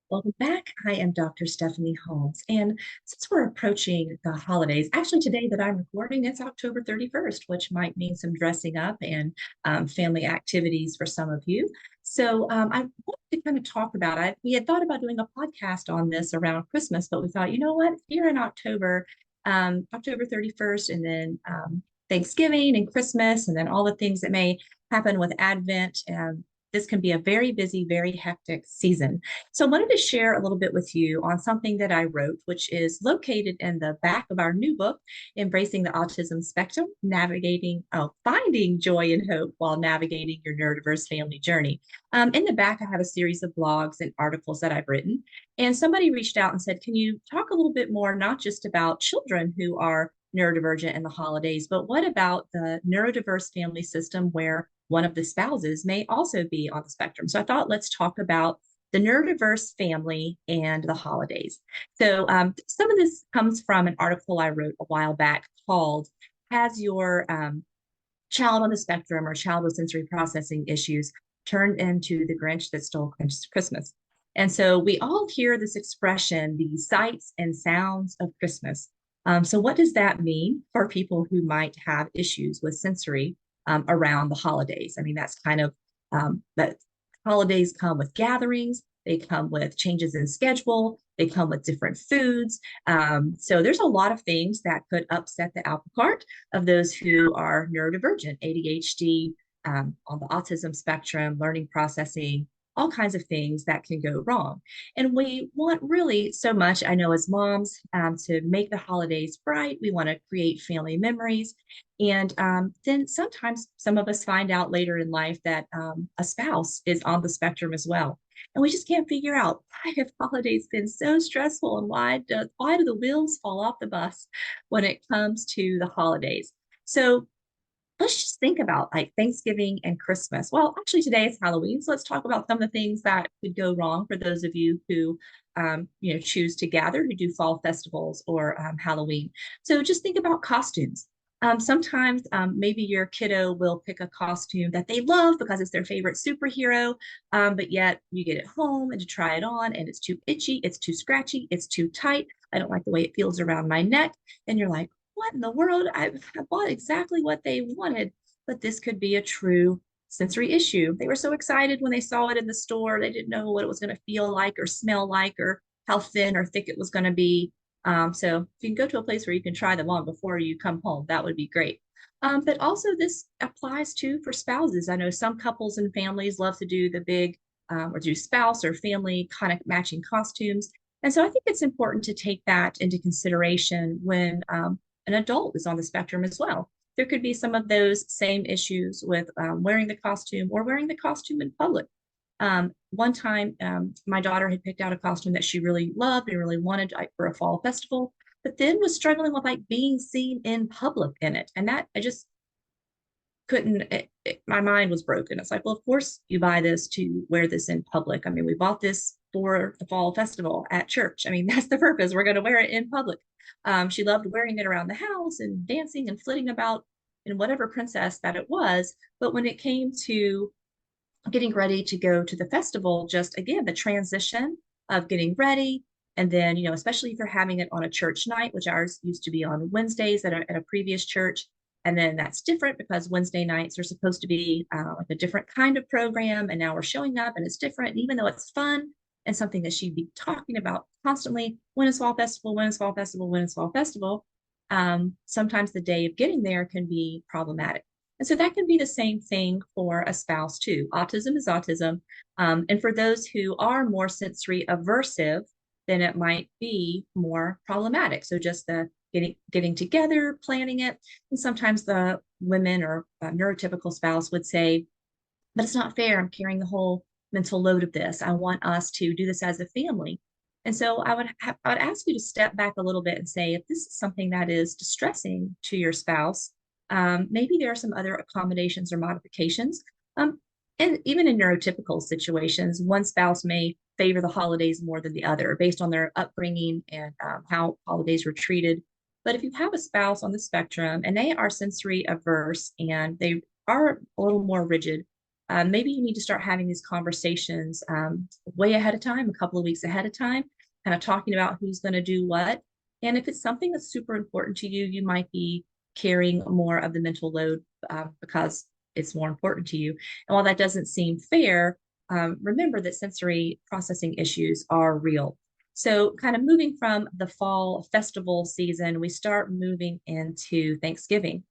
Welcome back. I am Dr. Stephanie Holmes. And since we're approaching the holidays, actually today that I'm recording, it's October 31st, which might mean some dressing up and family activities for some of you. I wanted to kind of talk about it. We had thought about doing a podcast on this around Christmas, but we thought, you know what, here in October, October 31st, and then Thanksgiving and Christmas, and then all the things that may happen with Advent. This can be a very busy, very hectic season. So I wanted to share a little bit with you on something that I wrote, which is located in the back of our new book, Embracing the Autism Spectrum, Finding Joy and Hope While Navigating Your Neurodiverse Family Journey. In the back, I have a series of blogs and articles that I've written. And somebody reached out and said, can you talk a little bit more, not just about children who are neurodivergent in the holidays, but what about the neurodiverse family system where one of the spouses may also be on the spectrum? So I thought, let's talk about the neurodiverse family and the holidays. Some of this comes from an article I wrote a while back called Has Your Child on the Spectrum or Child with Sensory Processing Issues Turned into the Grinch That Stole Christmas? And so we all hear this expression, the sights and sounds of Christmas. So what does that mean for people who might have issues with sensory around the holidays? I mean, that's kind of that holidays come with gatherings, they come with changes in schedule, they come with different foods. So there's a lot of things that could upset the apple cart of those who are neurodivergent, ADHD, on the autism spectrum, learning processing, all kinds of things that can go wrong. And we want really so much, I know as moms, to make the holidays bright. We want to create family memories. And then sometimes some of us find out later in life that a spouse is on the spectrum as well. And we just can't figure out, why have holidays been so stressful, and why do the wheels fall off the bus when it comes to the holidays? So let's just think about like Thanksgiving and Christmas. Well, actually, today is Halloween, so let's talk about some of the things that could go wrong for those of you who, choose to gather, who do fall festivals or Halloween. So just think about costumes. Sometimes maybe your kiddo will pick a costume that they love because it's their favorite superhero, but yet you get it home and to try it on, and it's too itchy, it's too scratchy, it's too tight. I don't like the way it feels around my neck. And you're like, what in the world? I bought exactly what they wanted, but this could be a true sensory issue. They were so excited when they saw it in the store. They didn't know what it was going to feel like or smell like or how thin or thick it was going to be. So if you can go to a place where you can try them on before you come home, that would be great. But also this applies too for spouses. I know some couples and families love to do the big or do spouse or family kind of matching costumes. And so I think it's important to take that into consideration when an adult is on the spectrum as well. There could be some of those same issues with wearing the costume or wearing the costume in public. One time, my daughter had picked out a costume that she really loved and really wanted for a fall festival, but then was struggling with like being seen in public in it. And that I just couldn't, my mind was broken. It's like, well, of course you buy this to wear this in public. I mean, we bought this for the fall festival at church. I mean, that's the purpose. We're going to wear it in public. She loved wearing it around the house and dancing and flitting about in whatever princess that it was. But when it came to getting ready to go to the festival, just again, the transition of getting ready. And then, especially if you're having it on a church night, which ours used to be on Wednesdays at a previous church. And then that's different because Wednesday nights are supposed to be like a different kind of program. And now we're showing up and it's different. And even though it's fun and something that she'd be talking about constantly, when is fall festival, when is fall festival, when is fall festival, sometimes the day of getting there can be problematic. And so that can be the same thing for a spouse too. Autism is autism. And for those who are more sensory aversive, then it might be more problematic. So just the getting together, planning it. And sometimes the women or neurotypical spouse would say, but it's not fair. I'm carrying the whole mental load of this. I want us to do this as a family. And so I would ask you to step back a little bit and say, if this is something that is distressing to your spouse, maybe there are some other accommodations or modifications. And even in neurotypical situations, one spouse may favor the holidays more than the other based on their upbringing and how holidays were treated. But if you have a spouse on the spectrum and they are sensory averse and they are a little more rigid, maybe you need to start having these conversations way ahead of time, a couple of weeks ahead of time, kind of talking about who's going to do what. And if it's something that's super important to you, you might be carrying more of the mental load because it's more important to you. And while that doesn't seem fair, remember that sensory processing issues are real. So, kind of moving from the fall festival season, we start moving into Thanksgiving.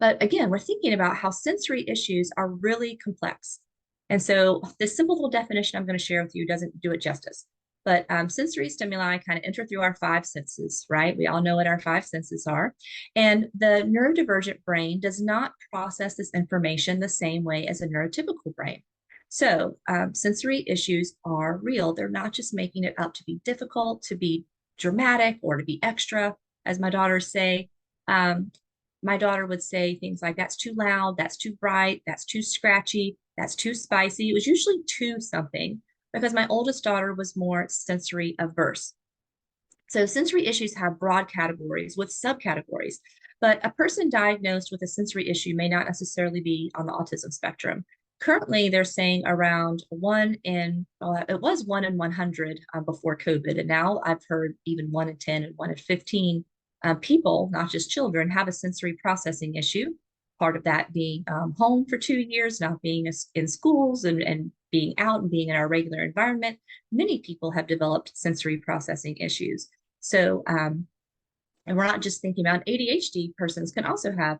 But again, we're thinking about how sensory issues are really complex. And so, this simple little definition I'm going to share with you doesn't do it justice. But sensory stimuli kind of enter through our five senses, right? We all know what our five senses are. And the neurodivergent brain does not process this information the same way as a neurotypical brain. So, sensory issues are real. They're not just making it up to be difficult, to be dramatic, or to be extra, as my daughters say. Um, my daughter would say things like, that's too loud, that's too bright, that's too scratchy, that's too spicy. It was usually too something because my oldest daughter was more sensory averse. So sensory issues have broad categories with subcategories, but a person diagnosed with a sensory issue may not necessarily be on the autism spectrum. Currently, they're saying around it was 1 in 100 before COVID, and now I've heard even 1 in 10 and 1 in 15 people, not just children, have a sensory processing issue. Part of that being home for 2 years, not being in schools and being out and being in our regular environment. Many people have developed sensory processing issues. So, and we're not just thinking about ADHD persons can also have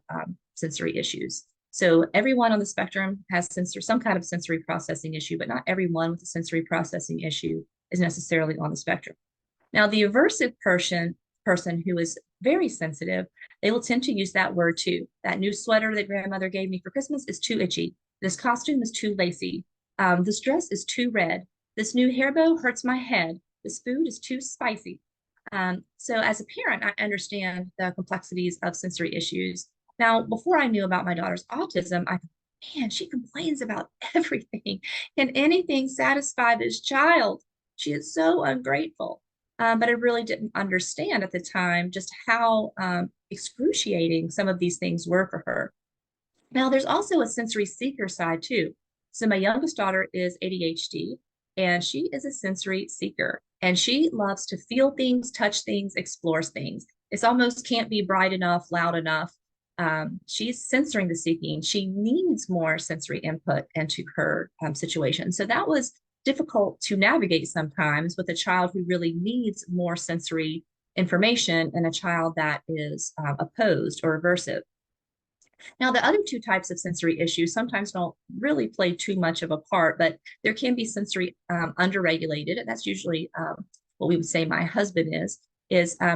sensory issues. So everyone on the spectrum has some kind of sensory processing issue, but not everyone with a sensory processing issue is necessarily on the spectrum. Now, the aversive person who is very sensitive, they will tend to use that word too. That new sweater that grandmother gave me for Christmas is too itchy. This costume is too lacy. This dress is too red. This new hair bow hurts my head. This food is too spicy. So as a parent, I understand the complexities of sensory issues. Now, before I knew about my daughter's autism, man, she complains about everything. Can anything satisfy this child? She is so ungrateful. But I really didn't understand at the time just how excruciating some of these things were for her. Now, there's also a sensory seeker side too. So my youngest daughter is ADHD, and she is a sensory seeker, and she loves to feel things, touch things, explore things. It's almost can't be bright enough, loud enough. She's censoring the seeking. She needs more sensory input into her situation. So that was difficult to navigate sometimes with a child who really needs more sensory information and a child that is opposed or aversive. Now, the other two types of sensory issues sometimes don't really play too much of a part, but there can be sensory underregulated, and that's usually what we would say my husband is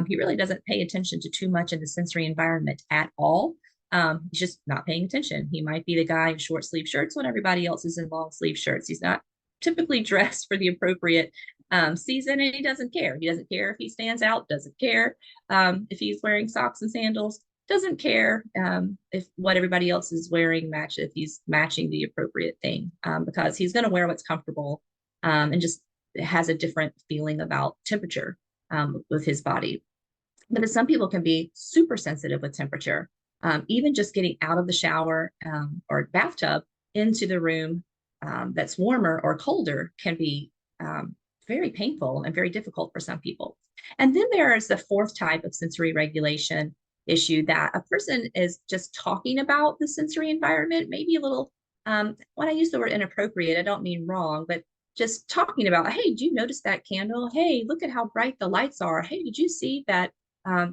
he really doesn't pay attention to too much in the sensory environment at all. He's just not paying attention. He might be the guy in short sleeve shirts when everybody else is in long sleeve shirts. He's not typically dressed for the appropriate season, and he doesn't care. He doesn't care if he stands out, doesn't care if he's wearing socks and sandals, doesn't care if what everybody else is wearing if he's matching the appropriate thing because he's going to wear what's comfortable and just has a different feeling about temperature with his body. But some people can be super sensitive with temperature. Even just getting out of the shower or bathtub into the room that's warmer or colder can be very painful and very difficult for some people. And then there is the fourth type of sensory regulation issue that a person is just talking about the sensory environment, maybe a little, when I use the word inappropriate, I don't mean wrong, but just talking about, hey, did you notice that candle? Hey, look at how bright the lights are. Hey, did you see that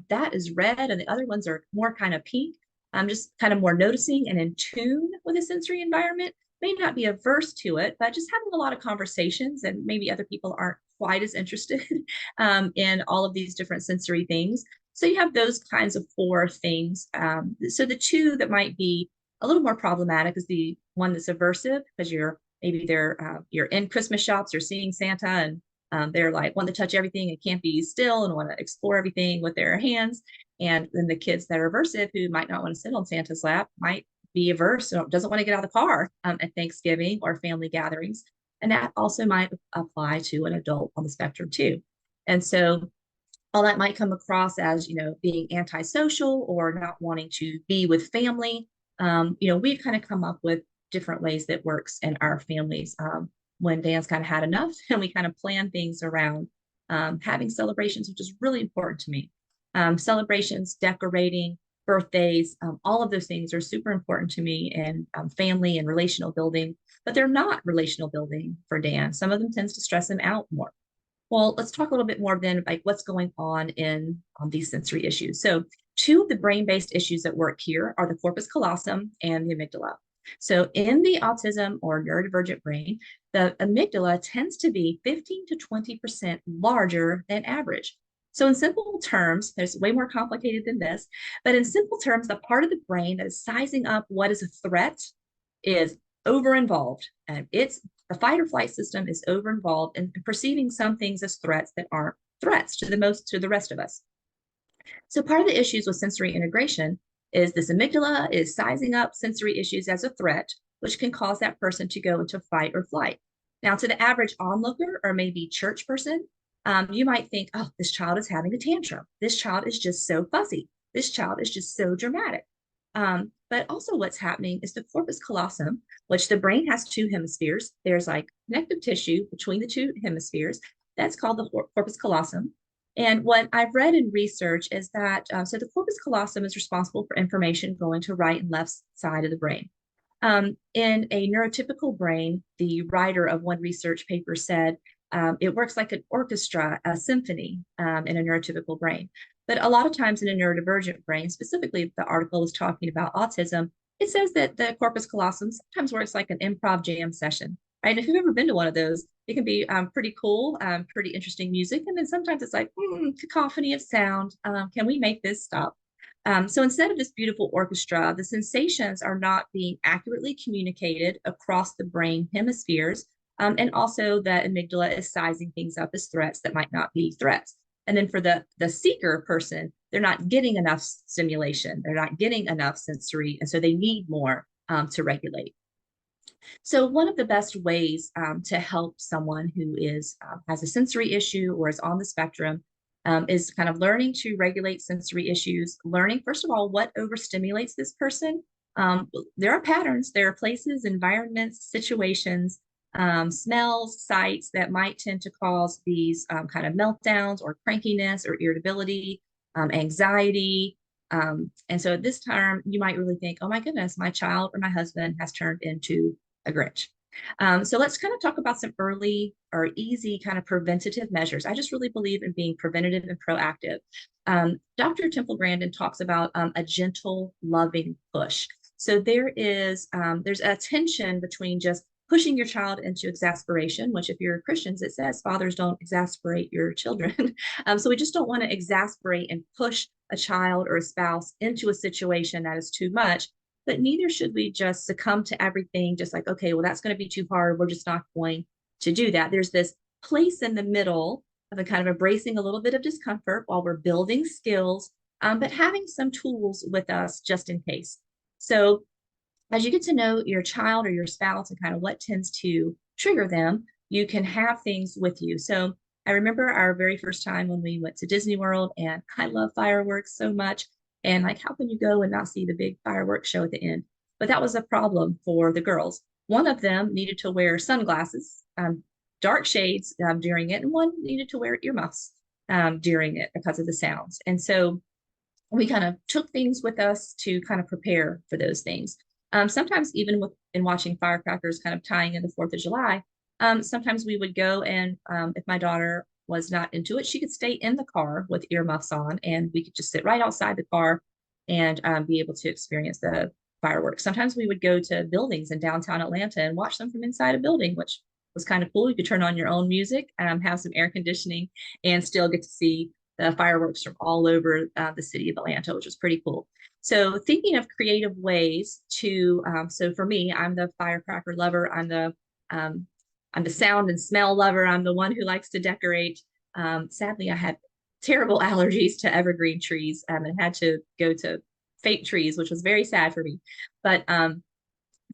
that is red and the other ones are more kind of pink? I'm just kind of more noticing and in tune with the sensory environment. May not be averse to it, but just having a lot of conversations, and maybe other people aren't quite as interested in all of these different sensory things. So you have those kinds of four things. So the two that might be a little more problematic is the one that's aversive, because you're in Christmas shops, you're seeing Santa, and they're like want to touch everything and can't be still and want to explore everything with their hands. And then the kids that are aversive, who might not want to sit on Santa's lap, might be averse, or doesn't want to get out of the car at Thanksgiving or family gatherings. And that also might apply to an adult on the spectrum too. And so while that might come across as, being antisocial or not wanting to be with family, we've kind of come up with different ways that works in our families. When Dan's kind of had enough, and we kind of plan things around having celebrations, which is really important to me. Celebrations, decorating, birthdays, all of those things are super important to me, and family and relational building, but they're not relational building for Dan. Some of them tends to stress him out more. Well, let's talk a little bit more then, like what's going on in these sensory issues. So two of the brain-based issues that work here are the corpus callosum and the amygdala. So in the autism or neurodivergent brain, the amygdala tends to be 15 to 20% larger than average. So in simple terms, there's way more complicated than this, but in simple terms, the part of the brain that is sizing up what is a threat is over involved, and it's the fight or flight system is over involved in perceiving some things as threats that aren't threats to the rest of us. So part of the issues with sensory integration is this amygdala is sizing up sensory issues as a threat, which can cause that person to go into fight or flight. Now, to the average onlooker or maybe church person, you might think, oh, this child is having a tantrum. This child is just so fussy. This child is just so dramatic. But also what's happening is the corpus callosum, which the brain has two hemispheres. There's like connective tissue between the two hemispheres. That's called the corpus callosum. And what I've read in research is that, so the corpus callosum is responsible for information going to right and left side of the brain. In a neurotypical brain, the writer of one research paper said it works like an orchestra, a symphony in a neurotypical brain. But a lot of times in a neurodivergent brain, specifically if the article is talking about autism, it says that the corpus callosum sometimes works like an improv jam session, right? And if you've ever been to one of those, it can be pretty cool, pretty interesting music. And then sometimes it's like, cacophony of sound. Can we make this stop? So instead of this beautiful orchestra, the sensations are not being accurately communicated across the brain hemispheres. And also the amygdala is sizing things up as threats that might not be threats. And then for the seeker person, they're not getting enough stimulation. They're not getting enough sensory. And so they need more to regulate. So one of the best ways to help someone who is has a sensory issue or is on the spectrum is kind of learning to regulate sensory issues, learning, first of all, what overstimulates this person. There are patterns, there are places, environments, situations, smells, sights that might tend to cause these kind of meltdowns or crankiness or irritability, anxiety. And so at this time, you might really think, oh my goodness, my child or my husband has turned into a Grinch. So let's kind of talk about some early or easy kind of preventative measures. I just really believe in being preventative and proactive. Dr. Temple Grandin talks about a gentle, loving push. So there's a tension between just pushing your child into exasperation, which if you're Christians, it says fathers don't exasperate your children. So we just don't want to exasperate and push a child or a spouse into a situation that is too much, but neither should we just succumb to everything, just like, okay, well, that's going to be too hard. We're just not going to do that. There's this place in the middle of a kind of embracing a little bit of discomfort while we're building skills, but having some tools with us just in case. So as you get to know your child or your spouse and kind of what tends to trigger them, you can have things with you. So I remember our very first time when we went to Disney World, and I love fireworks so much. And like, how can you go and not see the big fireworks show at the end? But that was a problem for the girls. One of them needed to wear sunglasses, dark shades during it, and one needed to wear earmuffs during it because of the sounds. And so we kind of took things with us to kind of prepare for those things. Sometimes even in watching firecrackers kind of tying in the 4th of July, sometimes we would go and if my daughter was not into it, she could stay in the car with earmuffs on, and we could just sit right outside the car and be able to experience the fireworks. Sometimes we would go to buildings in downtown Atlanta and watch them from inside a building, which was kind of cool. You could turn on your own music, have some air conditioning, and still get to see the fireworks from all over the city of Atlanta, which was pretty cool. So thinking of creative ways to, so for me, I'm the firecracker lover. I'm the sound and smell lover. I'm the one who likes to decorate. Sadly, I had terrible allergies to evergreen trees and had to go to fake trees, which was very sad for me. But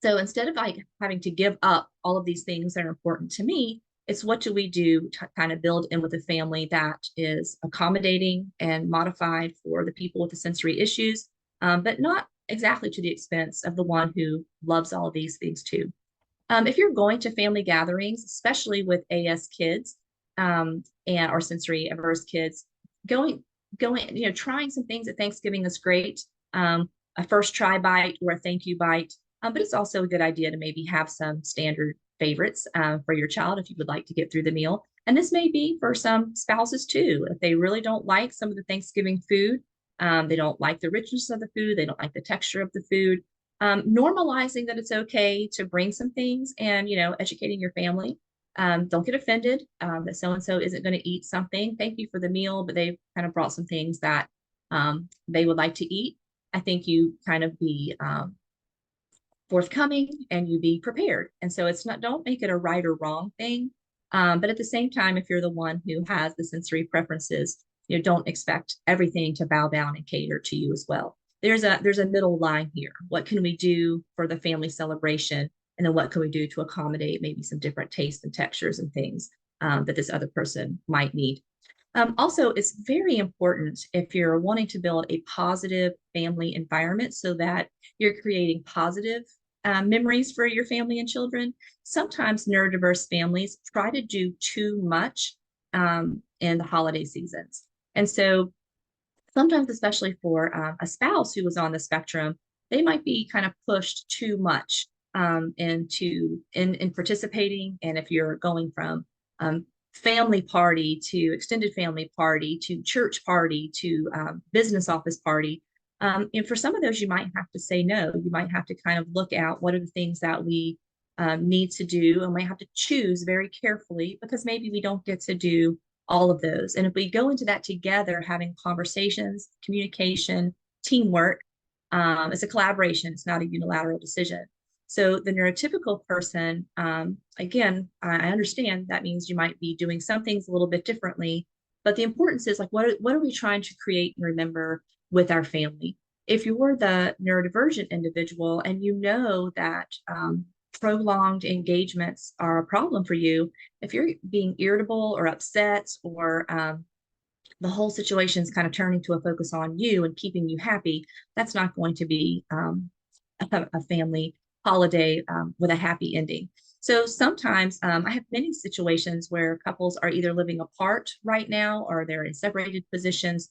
so instead of like having to give up all of these things that are important to me, it's what do we do to kind of build in with a family that is accommodating and modified for the people with the sensory issues, but not exactly to the expense of the one who loves all of these things too. If you're going to family gatherings, especially with AS kids, and or sensory averse kids, going trying some things at Thanksgiving is great. A first try bite or a thank you bite, but it's also a good idea to maybe have some standard favorites for your child if you would like to get through the meal. And this may be for some spouses too. If they really don't like some of the Thanksgiving food, they don't like the richness of the food, they don't like the texture of the food, normalizing that it's okay to bring some things and, educating your family. Don't get offended that so and so isn't going to eat something. Thank you for the meal, but they've kind of brought some things that they would like to eat. I think you kind of be forthcoming and you be prepared. And so it's not, don't make it a right or wrong thing. But at the same time, if you're the one who has the sensory preferences, don't expect everything to bow down and cater to you as well. There's a middle line here. What can we do for the family celebration? And then what can we do to accommodate maybe some different tastes and textures and things that this other person might need? Also, it's very important if you're wanting to build a positive family environment so that you're creating positive memories for your family and children. Sometimes neurodiverse families try to do too much in the holiday seasons. And so sometimes, especially for a spouse who was on the spectrum, they might be kind of pushed too much in participating. And if you're going from family party to extended family party to church party to business office party, and for some of those, you might have to say no. You might have to kind of look at what are the things that we need to do, and we have to choose very carefully because maybe we don't get to do all of those. And if we go into that together, having conversations, communication, teamwork, it's a collaboration. It's not a unilateral decision. So the neurotypical person, again, I understand that means you might be doing some things a little bit differently, but the importance is like, what are we trying to create and remember with our family? If you're the neurodivergent individual and you know that prolonged engagements are a problem for you, if you're being irritable or upset or the whole situation is kind of turning to a focus on you and keeping you happy, that's not going to be a family holiday with a happy ending. So sometimes I have many situations where couples are either living apart right now or they're in separated positions,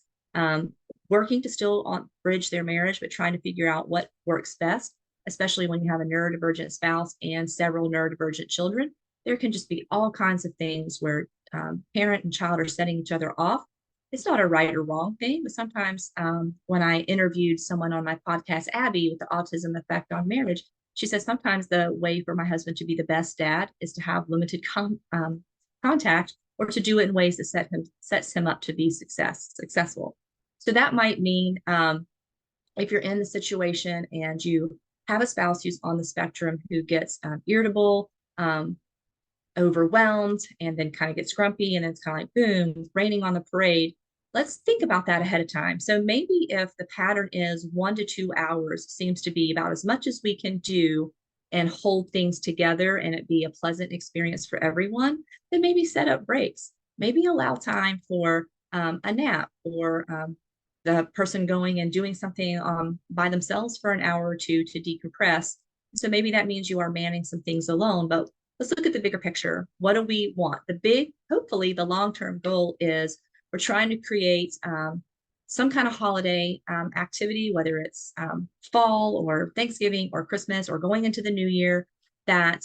working to still bridge their marriage, but trying to figure out what works best, especially when you have a neurodivergent spouse and several neurodivergent children. There can just be all kinds of things where parent and child are setting each other off. It's not a right or wrong thing, but sometimes when I interviewed someone on my podcast, Abby, with the Autism Effect on Marriage, she said sometimes the way for my husband to be the best dad is to have limited contact or to do it in ways that sets him up to be successful. So that might mean if you're in the situation and you have a spouse who's on the spectrum who gets irritable, overwhelmed, and then kind of gets grumpy, and it's kind of like, boom, raining on the parade. Let's think about that ahead of time. So maybe if the pattern is 1 to 2 hours seems to be about as much as we can do and hold things together and it be a pleasant experience for everyone, then maybe set up breaks. Maybe allow time for a nap or the person going and doing something by themselves for an hour or two to decompress. So maybe that means you are manning some things alone, but let's look at the bigger picture. What do we want? Hopefully the long-term goal is we're trying to create some kind of holiday activity, whether it's fall or Thanksgiving or Christmas or going into the new year, that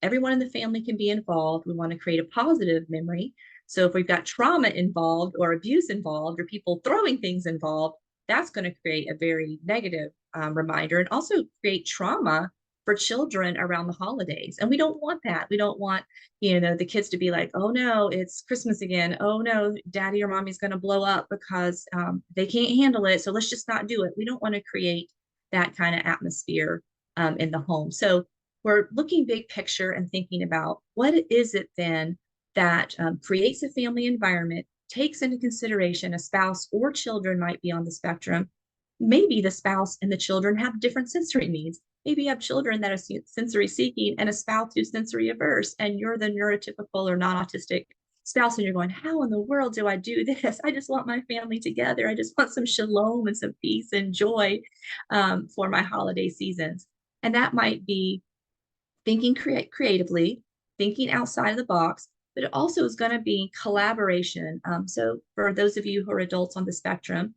everyone in the family can be involved. We want to create a positive memory. So if we've got trauma involved or abuse involved or people throwing things involved, that's going to create a very negative reminder and also create trauma for children around the holidays. And we don't want that. We don't want, the kids to be like, oh no, it's Christmas again. Oh no, daddy or mommy's going to blow up because they can't handle it. So let's just not do it. We don't want to create that kind of atmosphere in the home. So we're looking big picture and thinking about what is it then that creates a family environment, takes into consideration a spouse or children might be on the spectrum. Maybe the spouse and the children have different sensory needs. Maybe you have children that are sensory seeking and a spouse who's sensory averse, and you're the neurotypical or non-autistic spouse and you're going, how in the world do I do this? I just want my family together. I just want some shalom and some peace and joy for my holiday seasons. And that might be thinking creatively, thinking outside of the box, but it also is going to be collaboration. So for those of you who are adults on the spectrum,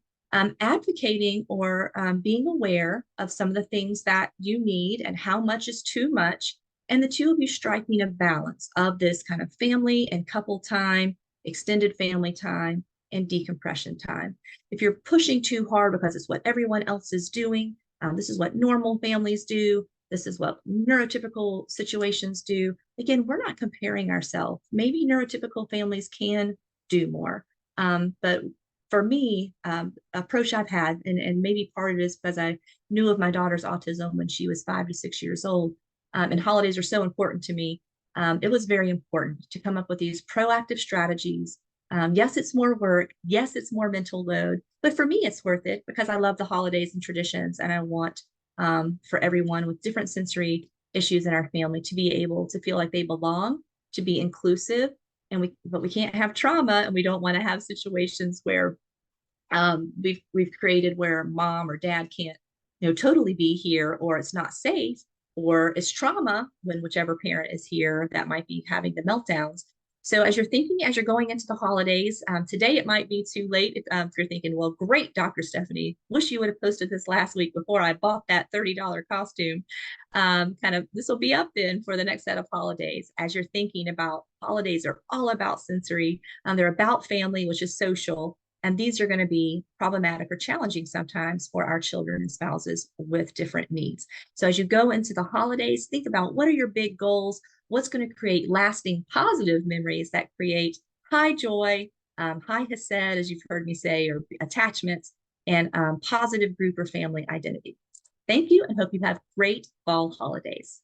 advocating or being aware of some of the things that you need and how much is too much, and the two of you striking a balance of this kind of family and couple time, extended family time, and decompression time. If you're pushing too hard because it's what everyone else is doing, this is what normal families do, this is what neurotypical situations do. Again, we're not comparing ourselves. Maybe neurotypical families can do more. But for me, approach I've had, and maybe part of it is because I knew of my daughter's autism when she was 5 to 6 years old, and holidays are so important to me. It was very important to come up with these proactive strategies. Yes, it's more work. Yes, it's more mental load. But for me, it's worth it because I love the holidays and traditions, and I want for everyone with different sensory issues in our family to be able to feel like they belong, to be inclusive, but we can't have trauma, and we don't want to have situations where we've created where mom or dad can't totally be here, or it's not safe, or it's trauma when whichever parent is here that might be having the meltdowns. So as you're thinking, as you're going into the holidays, today it might be too late if you're thinking, well, great, Dr. Stephanie, wish you would have posted this last week before I bought that $30 costume. Kind of this will be up then for the next set of holidays. As you're thinking about holidays are all about sensory, they're about family, which is social, and these are going to be problematic or challenging sometimes for our children and spouses with different needs. So as you go into the holidays, think about what are your big goals? What's going to create lasting positive memories that create high joy, high hesed, as you've heard me say, or attachments, and positive group or family identity. Thank you, and hope you have great fall holidays.